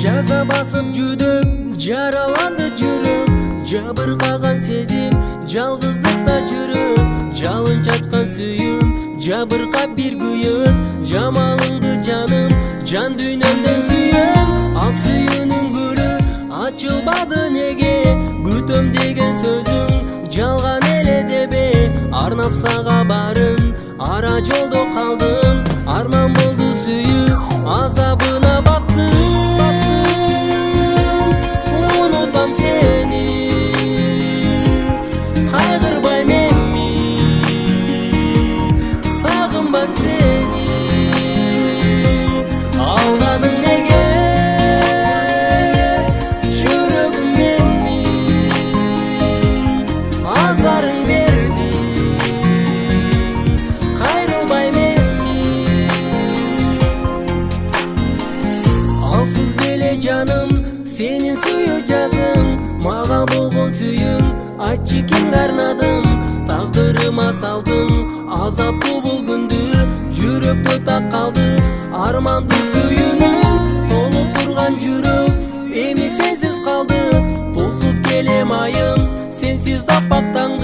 жаза басып жүдүп жараланды жүрөк, жабыркаган сезим жалгыздыкта жүрөк, жалын чачкан сүйүм жабыркап бир күйөт, жамалыңды жаным жан дүйнөмдөн сүйөм, ак сүйүүнүн гүлү ачылбады неге, күтөм деген сөзүң жалган эле дебе, арнап сага барын ара жолдо калдым, арман болду сүйүү азабына баттым, унутам сени кайгырбай менми, сагынбам сени алдадың неге, жүрөгүм менин азарың бердиң, кайрылбай менми, алсыз беле жаным сенин сүйүү жазым, мага болгон сүйүүң айтчы кимге арнадым, тагдырыма салдым азаптуу бул күндү, жүрөктө так калды армандуу сүйүүнүң, толуп турган жүрөк эми сенсиз калды, тосуп келем айым сенсиз аппак таң